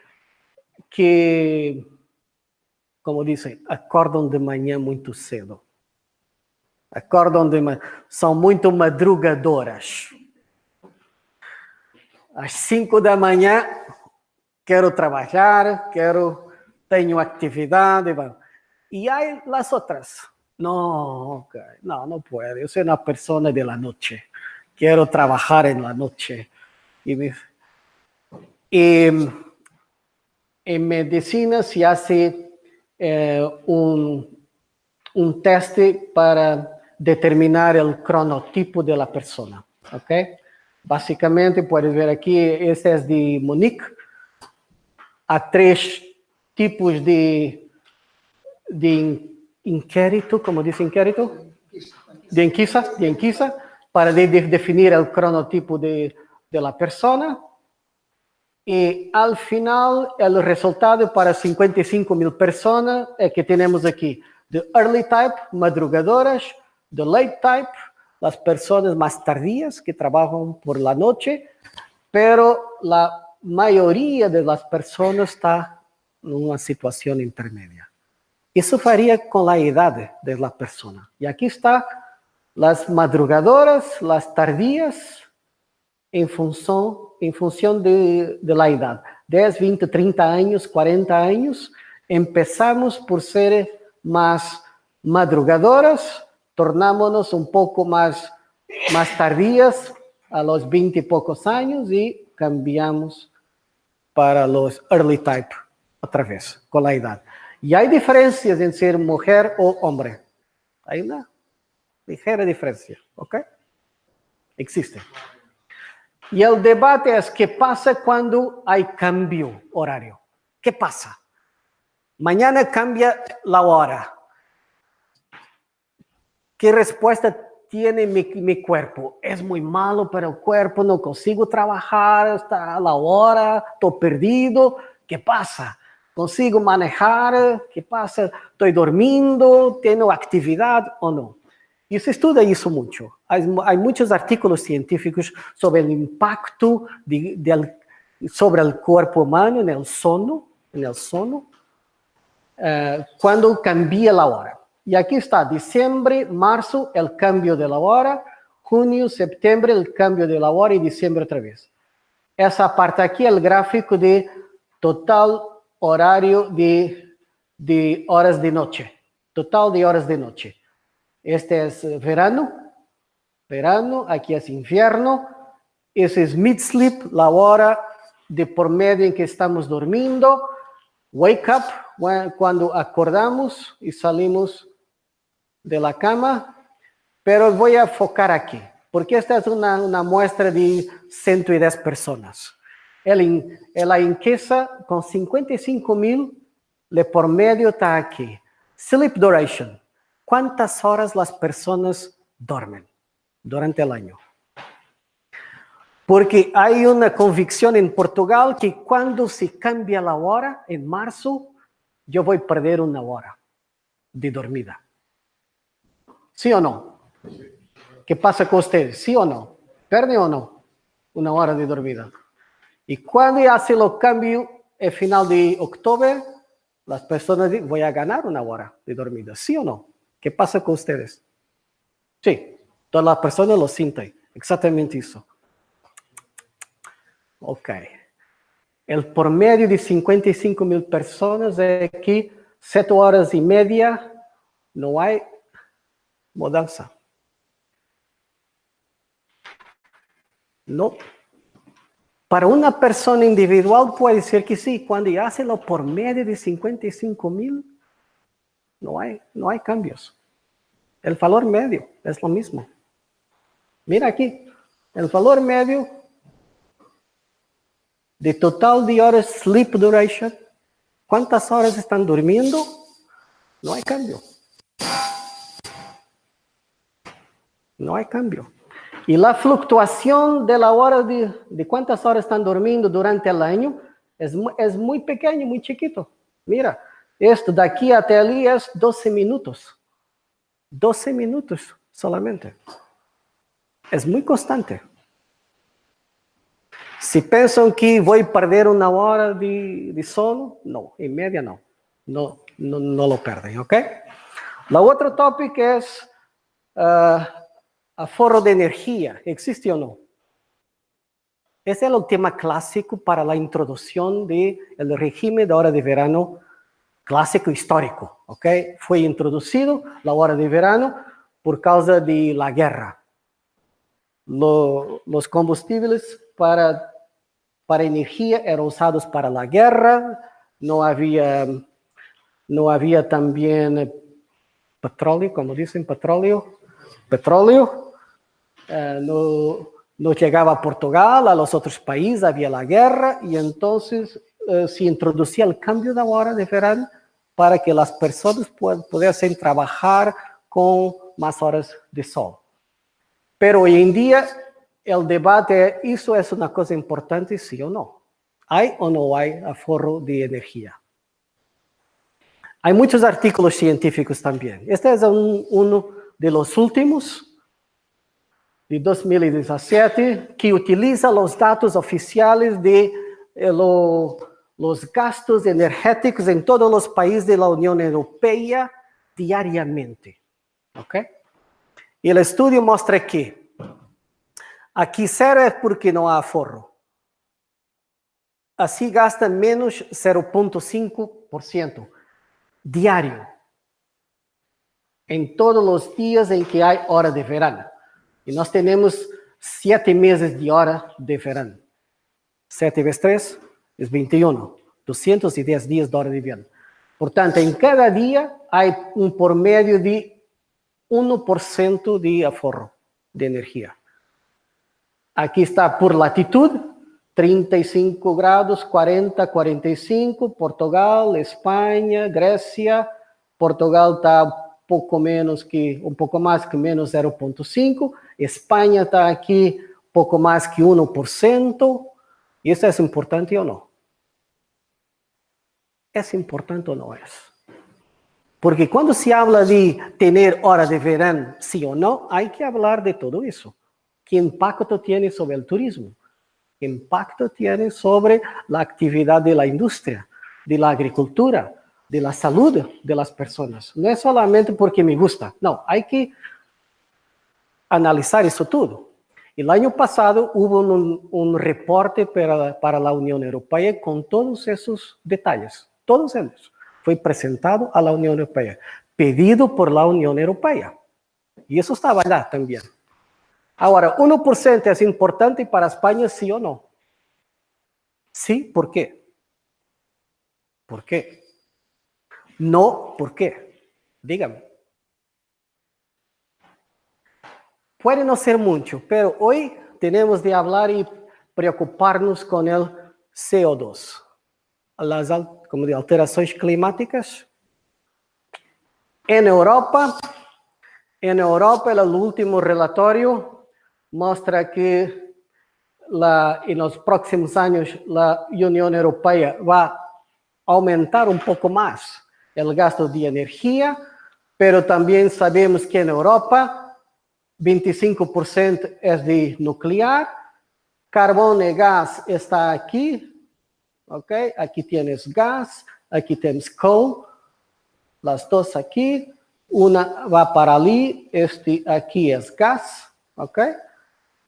como dicen, acordam de manhã muito cedo. São muito madrugadoras. Às 5 da manhã, quero trabalhar, tenho atividade. E há as outras. No puedo. Yo soy una persona de la noche. Quiero trabajar en la noche. En medicina se hace un teste para determinar el cronotipo de la persona. ¿Ok? Básicamente, puedes ver aquí, este es de Monique. Hay 3 tipos de inquérito, como dice inquérito? De enquisa, para definir el cronotipo de de la persona y al final el resultado para 55,000 personas es que tenemos aquí the early type, madrugadoras, the late type, las personas más tardías que trabajan por la noche, pero la mayoría de las personas está en una situación intermedia. Eso varía con la edad de la persona. Y aquí está las madrugadoras, las tardías, en función de la edad. 10, 20, 30 años, 40 años, empezamos por ser más madrugadoras, tornámonos un poco más tardías a los 20 y pocos años y cambiamos para los early type otra vez, con la edad. Y hay diferencias en ser mujer o hombre. Hay una ligera diferencia, ¿ok? Existe. Y el debate es qué pasa cuando hay cambio horario. ¿Qué pasa? Mañana cambia la hora. ¿Qué respuesta tiene mi cuerpo? Es muy malo para el cuerpo, no consigo trabajar, está a la hora, estoy perdido. ¿Qué pasa? ¿Consigo manejar? ¿Qué pasa? ¿Estoy durmiendo? ¿Tengo actividad o no? Y se estudia eso mucho. Hay muchos artículos científicos sobre el impacto sobre el cuerpo humano en el sono, cuando cambia la hora. Y aquí está, diciembre, marzo, el cambio de la hora, junio, septiembre, el cambio de la hora y diciembre otra vez. Esa parte aquí, el gráfico de total horario de horas de noche. Total de horas de noche. Este es verano, aquí es invierno, ese es mid-sleep, la hora de por medio en que estamos durmiendo, wake up, cuando acordamos y salimos de la cama, pero voy a enfocar aquí, porque esta es una muestra de 110 personas. La encuesta con 55,000, de por medio está aquí. Sleep duration. ¿Cuántas horas las personas duermen durante el año? Porque hay una convicción en Portugal que cuando se cambia la hora, en marzo, yo voy a perder una hora de dormida. ¿Sí o no? ¿Qué pasa con ustedes? ¿Sí o no? ¿Pierde o no? Una hora de dormida. Y cuando hace el cambio, el final de octubre, las personas dicen, voy a ganar una hora de dormida. ¿Sí o no? ¿Qué pasa con ustedes? Sí, todas las personas lo sienten. Exactamente eso. Ok. El promedio de 55,000 personas es que 7 horas y media no hay mudanza. No. Para una persona individual puede ser que sí. Cuando hace lo por medio de 55,000, no hay cambios. El valor medio es lo mismo. Mira aquí, el valor medio de total de horas sleep duration, ¿cuántas horas están durmiendo? No hay cambio. No hay cambio. Y la fluctuación de la hora de cuántas horas están durmiendo durante el año es muy pequeño, muy chiquito. Mira, esto de aquí hasta allí es 12 minutos. 12 minutos solamente. Es muy constante. Si piensan que voy a perder una hora de sono, no, en media no. No lo pierden, ¿ok? La otra tópica es ahorro de energía. ¿Existe o no? Ese es el tema clásico para la introducción del régimen de hora de verano clásico histórico, ¿ok? Fue introducido la hora de verano por causa de la guerra. Los combustibles para energía eran usados para la guerra, no había también petróleo, como dicen, petróleo, no llegaba a Portugal, a los otros países, había la guerra, y entonces se introducía el cambio de hora de verano para que las personas pudiesen trabajar con más horas de sol. Pero hoy en día el debate, ¿eso es una cosa importante, sí o no? ¿Hay o no hay ahorro de energía? Hay muchos artículos científicos también. Este es uno de los últimos, de 2017, que utiliza los datos oficiales de los gastos energéticos en todos los países de la Unión Europea diariamente. ¿Ok? Y el estudio muestra que aquí 0 es porque no hay ahorro. Así gastan menos 0,5% diario en todos los días en que hay hora de verano. Y nós tenemos 7 meses de hora de verano. 7 vezes 3 es 21. 210 días de hora de verano. Por tanto, en cada día hay un promedio de 1% de ahorro de energía. Aquí está por latitud, 35 grados, 40, 45, Portugal, Espanha, Grecia. Portugal está un poco más que menos 0,5. España está aquí poco más que 1%. ¿Y eso es importante o no? ¿Es importante o no es? Porque cuando se habla de tener hora de verano, sí o no, hay que hablar de todo eso. ¿Qué impacto tiene sobre el turismo? ¿Qué impacto tiene sobre la actividad de la industria, de la agricultura, de la salud de las personas? No es solamente porque me gusta, no, hay que analizar eso todo. El año pasado hubo un reporte para la Unión Europea con todos esos detalles, todos ellos. Fue presentado a la Unión Europea, pedido por la Unión Europea. Y eso estaba allá también. Ahora, 1% es importante para España, ¿sí o no? Sí, ¿por qué? ¿Por qué? No, ¿por qué? Dígame. Puede no ser mucho, pero hoy tenemos de hablar y preocuparnos con el CO2. Las alterações climáticas. En Europa, el último relatorio muestra que en los próximos años la Unión Europea va a aumentar un poco más el gasto de energía, pero también sabemos que en Europa 25% es de nuclear, carbón y gas está aquí, ¿ok? Aquí tienes gas, aquí tienes coal, las dos aquí, una va para allí, este aquí es gas, ¿ok?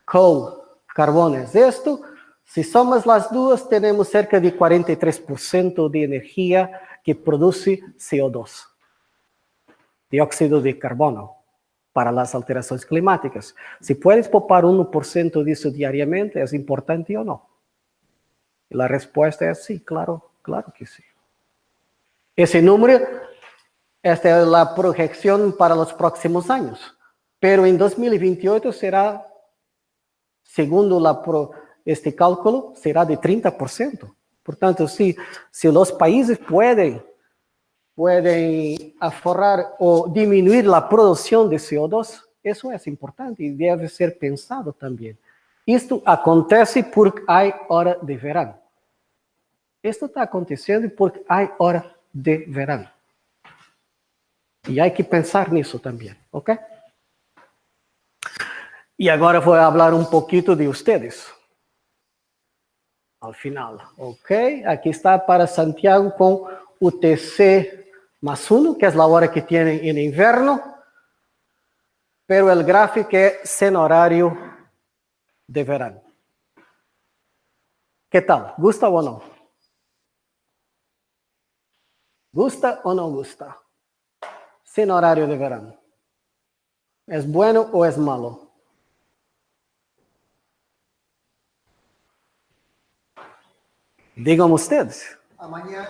Coal, carbón es esto. Si somos las dos, tenemos cerca de 43% de energía que produce CO2, dióxido de carbono, para las alteraciones climáticas. Si puedes poupar 1% de eso diariamente, ¿es importante o no? Y la respuesta es sí, claro, claro que sí. Ese número, esta es la proyección para los próximos años, pero en 2028 será, segundo este cálculo, será de 30%. Por tanto, si los países pueden ahorrar o disminuir la producción de CO2, eso es importante y debe ser pensado también. Esto acontece porque hay hora de verano. Esto está aconteciendo porque hay hora de verano. Y hay que pensar nisso también, ¿ok? Y ahora voy a hablar un poquito de ustedes. Al final, ¿ok? Aquí está para Santiago con UTC +1, que es la hora que tienen en invierno. Pero el gráfico es sin horario de verano. ¿Qué tal? ¿Gusta o no? ¿Gusta o no gusta? Sin horario de verano. ¿Es bueno o es malo? Díganme ustedes. Amanhã,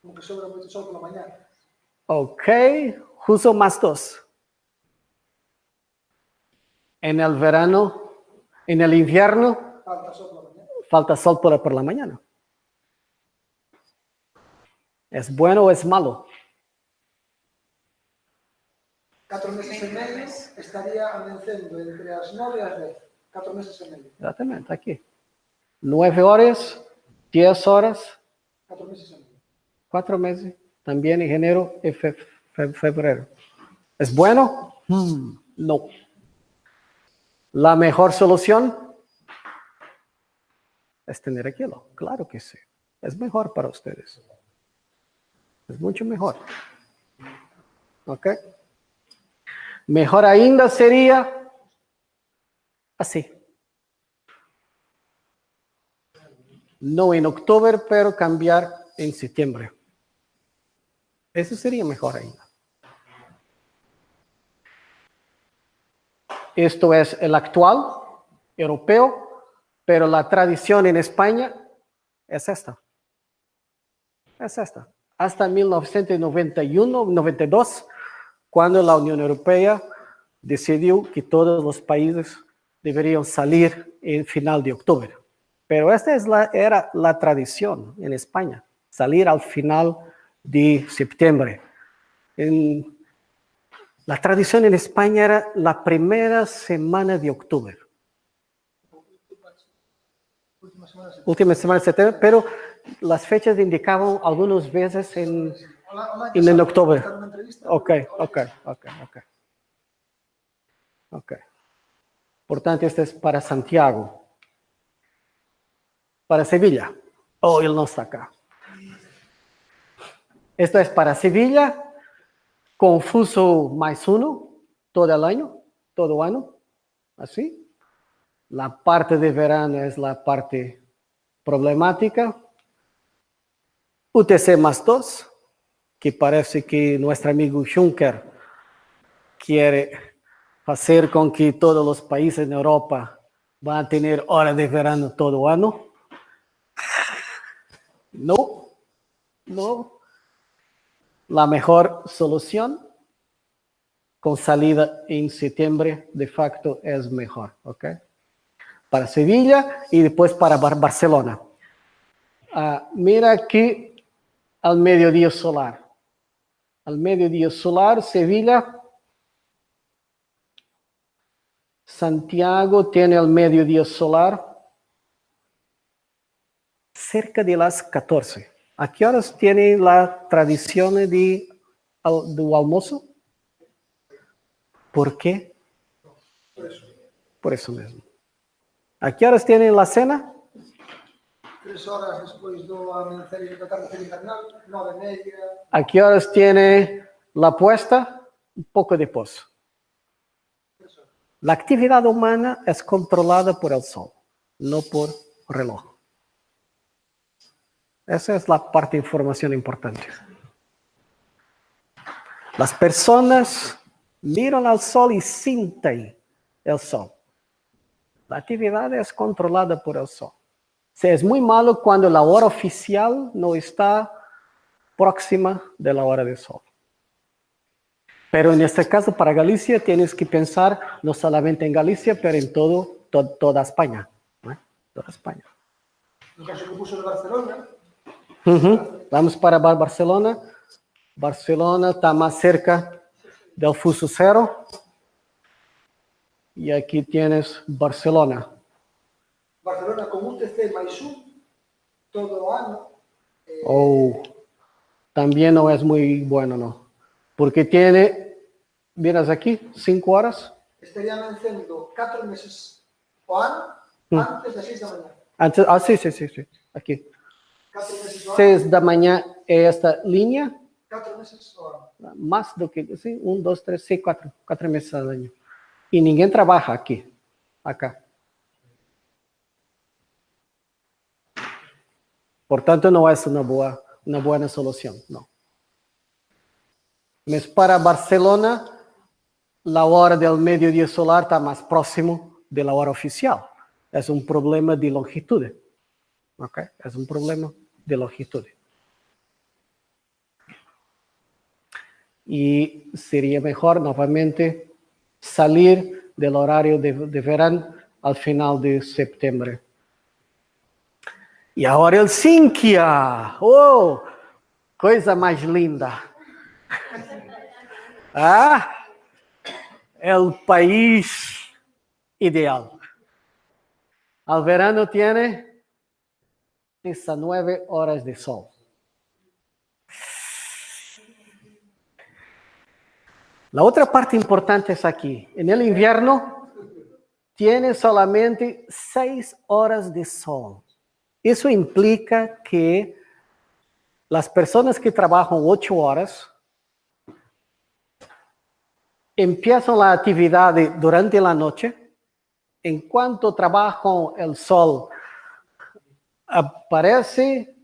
como que sobra muito sol pela manhã. Ok, uso +2. En el verano, en el invierno, Falta sol pela manhã. falta sol por la mañana. ¿Es bueno o es malo? 4 meses e medio estaría amanecendo entre as 9 e as 10. 4 meses y medio. Exatamente, aquí. 9 horas, 10 horas, 4 meses y medio. 4 meses, también en enero y febrero. ¿Es bueno? No. La mejor solución es tener aquello. Claro que sí. Es mejor para ustedes. Es mucho mejor. ¿Ok? Mejor ainda sería así. No en octubre, pero cambiar en septiembre. Eso sería mejor ainda. Esto es el actual europeo, pero la tradición en España es esta. Es esta. Hasta 1991-92, cuando la Unión Europea decidió que todos los países deberían salir en final de octubre. Pero esta era la tradición en España, salir al final de septiembre. La tradición en España era la primera semana de octubre. Última semana de septiembre, pero las fechas indicaban algunas veces en octubre. Ok. Por tanto, este es para Santiago. Para Sevilla. Oh, él no está acá. Esto es para Sevilla. Confuso +1 todo el año, todo año, así. La parte de verano es la parte problemática. UTC +2, que parece que nuestro amigo Juncker quiere hacer con que todos los países en Europa van a tener hora de verano todo año. No. La mejor solución con salida en septiembre de facto es mejor, ¿ok? Para Sevilla y después para Barcelona. Mira aquí al mediodía solar. Al mediodía solar, Sevilla, Santiago tiene el mediodía solar cerca de las 14. ¿A qué horas tiene la tradición de almuerzo? ¿Por qué? Por eso mismo. ¿A qué horas tienen la cena? 3 horas después do amanecer da tarde invernal, 9:30. ¿A qué horas tiene la puesta? Un poco después. La actividad humana es controlada por el sol, no por reloj. Esa es la parte de información importante. Las personas miran al sol y sienten el sol. La actividad es controlada por el sol. Es muy malo cuando la hora oficial no está próxima de la hora del sol. Pero en este caso, para Galicia, tienes que pensar no solamente en Galicia, pero en toda España. ¿No? Toda España. No caso que puso de Barcelona. Vamos para Barcelona. Barcelona está más cerca del fuso cero. Y aquí tienes Barcelona. Barcelona con UTC +1 todo año. También no es muy bueno, ¿no? Porque tiene, miras aquí, 5 horas. Estarían vencendo 4 meses o año antes das 6 da mañá. Sí. Aquí. 4 meses o año. 6 da mañana esta línea. 4 meses o año. Más do que, sí, 1, 2, 3, sí, 4 meses al año. Y ninguém trabaja aquí, acá. Por tanto, no es una buena solución, no. Mas para Barcelona, la hora del mediodía solar está más próximo de la hora oficial. Es un problema de longitud. ¿Ok? Es un problema de longitud. Y sería mejor, nuevamente, salir del horario de verano al final de septiembre. Y ahora Helsinki. ¡Oh! Coisa más linda. El país ideal. Al verano tiene 19 horas de sol. La otra parte importante es aquí. En el invierno tiene solamente 6 horas de sol. Eso implica que las personas que trabajan 8 horas empiezan la actividad durante la noche. En cuanto trabajan, el sol aparece,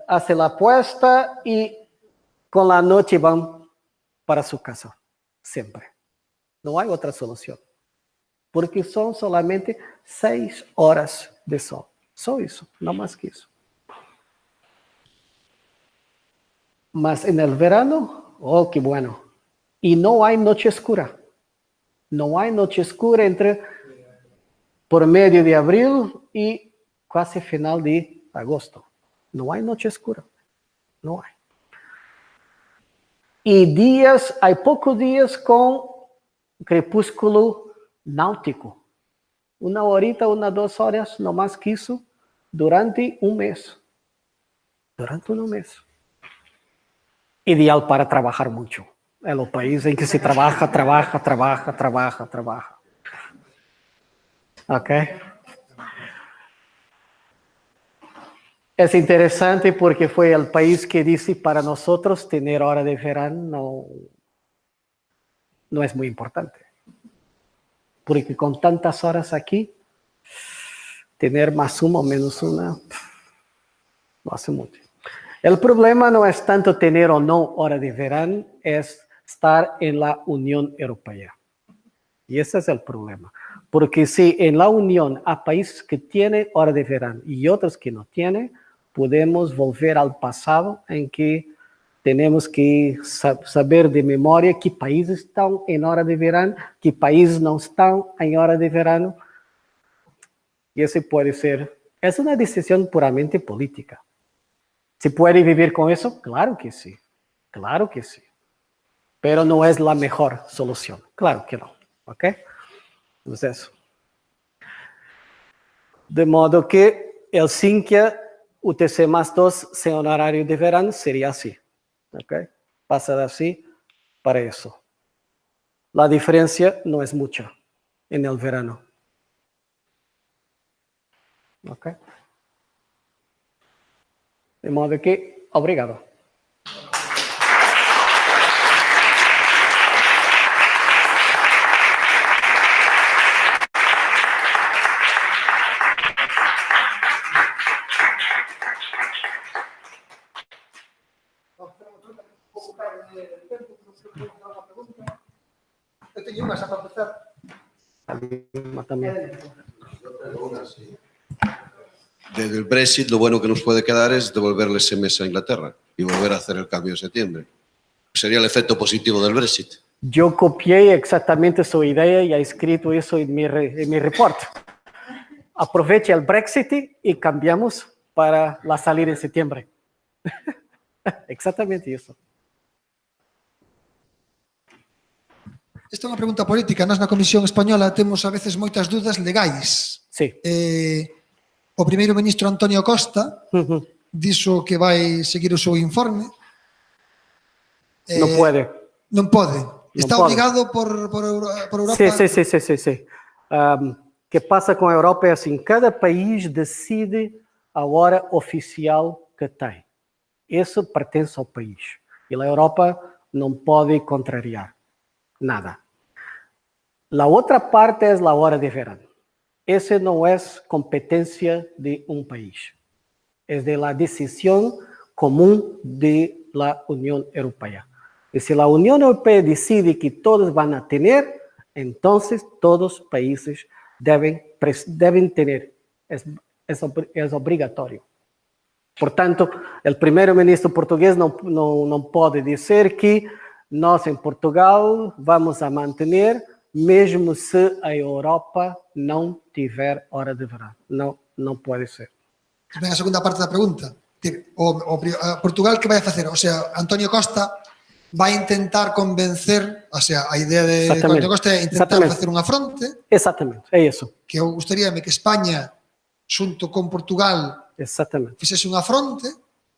hace la puesta y con la noche van para su casa, siempre. No hay otra solución, porque son solamente 6 horas de sol. Solo eso, no más que eso. Mas en el verano, oh, qué bueno. Y no hay noche oscura. No hay noche oscura por medio de abril y casi final de agosto. No hay noche oscura. No hay. Y hay pocos días con crepúsculo náutico. 1 horita, 2 horas, no más que eso, durante un mes. Durante un mes. Ideal para trabajar mucho. É o país em que se trabaja. Ok? Es interesante porque fue el país que dice para nosotros tener hora de verano no es muy importante. Porque con tantas horas aquí, tener más una o menos una no hace mucho. El problema no es tanto tener o no hora de verano, es estar en la Unión Europea. Y ese es el problema. Porque si en la Unión hay países que tienen hora de verano y otros que no tienen, podemos volver al pasado en que tenemos que saber de memoria qué países están en hora de verano, qué países no están en hora de verano. Y ese puede ser, es una decisión puramente política. ¿Se puede vivir con eso? Claro que sí. Claro que sí. Pero no es la mejor solución. Claro que no. ¿Ok? Entonces, de modo que el Sinqia UTC+2 sin horario de verano sería así. ¿Ok? Pasa de así para eso. La diferencia no es mucha en el verano. ¿Ok? De modo que, obrigado. Eu teño unha xa para empezar. También. Del Brexit, lo bueno que nos puede quedar es devolverle ese mes a Inglaterra y volver a hacer el cambio en septiembre. Sería el efecto positivo del Brexit. Yo copié exactamente su idea y he escrito eso en mi report. Aproveche el Brexit y cambiamos para la salida en septiembre. Exactamente eso. Esta é unha pregunta política. Nós na Comisión Española temos a veces moitas dúdas legais. Sí. O primeiro ministro Antonio Costa dixo que vai seguir o seu informe. No puede. Non pode. Está pode. obligado por Europa. Sí. ¿Qué pasa con Europa? Es assim, cada país decide a hora oficial que tem. Isso pertence ao país. E a Europa não pode contrariar nada. La otra parte es la hora de verano. Ese no es competencia de un país. Es de la decisión común de la Unión Europea. Y si la Unión Europea decide que todos van a tener, entonces todos los países deben tener. Es obligatorio. Por tanto, el primer ministro portugués no puede decir que nós em Portugal vamos a manter, mesmo se a Europa não tiver hora de verão. Não pode ser. Ven a segunda parte da pregunta. Portugal que vai a facer? O sea, Antonio Costa vai intentar convencer, o sea, a idea de Exactamente. Antonio Costa é intentar Exactamente. facer unha fronte, Exatamente, é isso. que eu gustaríame que España, xunto con Portugal, Exatamente. fixese unha fronte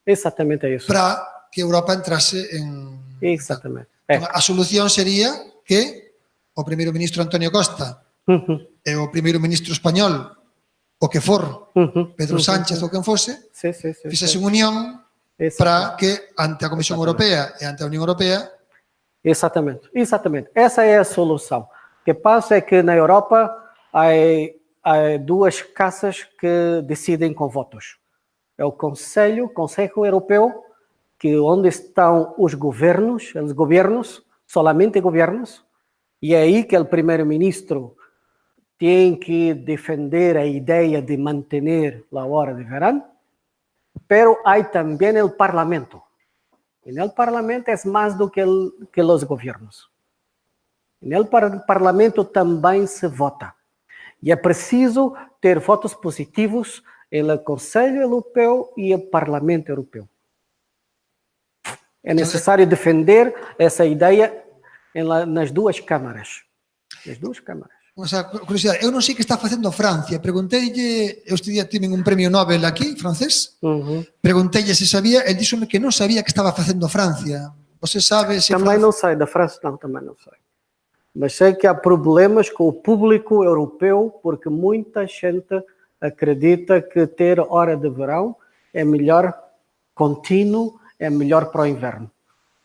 Exatamente é isso. para que Europa entrase en... Exatamente. Entón, a solución sería que o primeiro ministro Antonio Costa e o primeiro ministro español, o que for, Pedro Sánchez ou quen fose, Sí, sí, sí. fixese unha unión para que ante a Comisión Europea e ante a Unión Europea Exatamente, exatamente. Essa é a solução. O que passa é que na Europa há duas casas que decidem com votos. É o Conselho Europeu, que onde estão os governos, solamente governos, e é aí que o primeiro-ministro tem que defender a ideia de manter a hora de verão, pero há também o Parlamento. E no Parlamento é mais do que os governos. No Parlamento também se vota. E é preciso ter votos positivos no Conselho Europeu e no Parlamento Europeu. É necessário defender essa ideia nas duas câmaras. Nas duas câmaras. O sea, curiosidade, eu non sei que está facendo Francia. Pregunteille, eu este día tiven un premio Nobel aquí, francés. Pregunteille se sabía, el díxome que non sabía que estaba facendo Francia. Você sabe se Também não sei, da França não, também não sei. Mas sei que há problemas com o público europeu, porque muita gente acredita que ter hora de verão é melhor contínuo, é melhor para o inverno,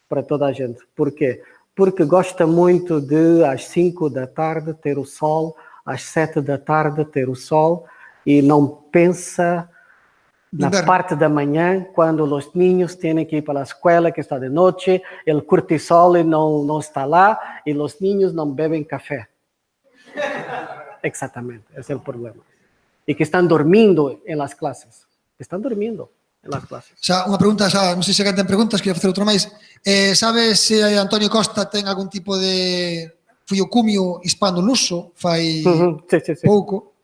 para toda a gente. Por quê? Porque gosta muito de às 5 da tarde ter o sol, às 7 da tarde ter o sol, e não pensa na parte da manhã, quando os niños têm que ir para a escola, que está de noite, o cortisol não está lá, e os niños não bebem café. Exatamente, esse é o problema. E que estão dormindo em las classes. Estão dormindo en las clases. O sea, unha pregunta, non sei se ten preguntas, queria facer outra máis. Sabes se Antonio Costa ten algún tipo de fuiocumio hispano-luso, fai pouco?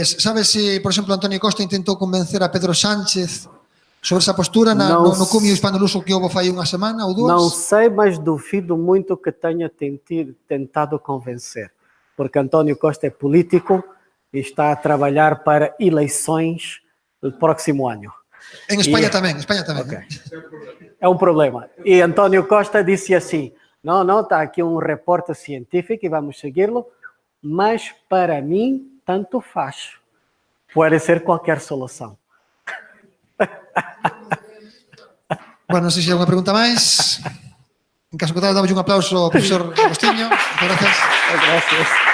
Sabes se, por exemplo, Antonio Costa intentou convencer a Pedro Sánchez sobre esa postura no cumio hispano-luso que houve fai unha semana ou dúas? Não sei, mas duvido muito que tenha tentado convencer, porque António Costa é político e está a trabalhar para eleições no próximo ano. En España tamén, Okay. É um problema. E António Costa disse assim, não, está aqui um repórter científico e vamos segui-lo, mas para mim, tanto faz. Pode ser qualquer solução. Bueno, non sei se hai unha pregunta máis. En caso contrario, damos un aplauso ao profesor Agostinho. Gracias. Gracias.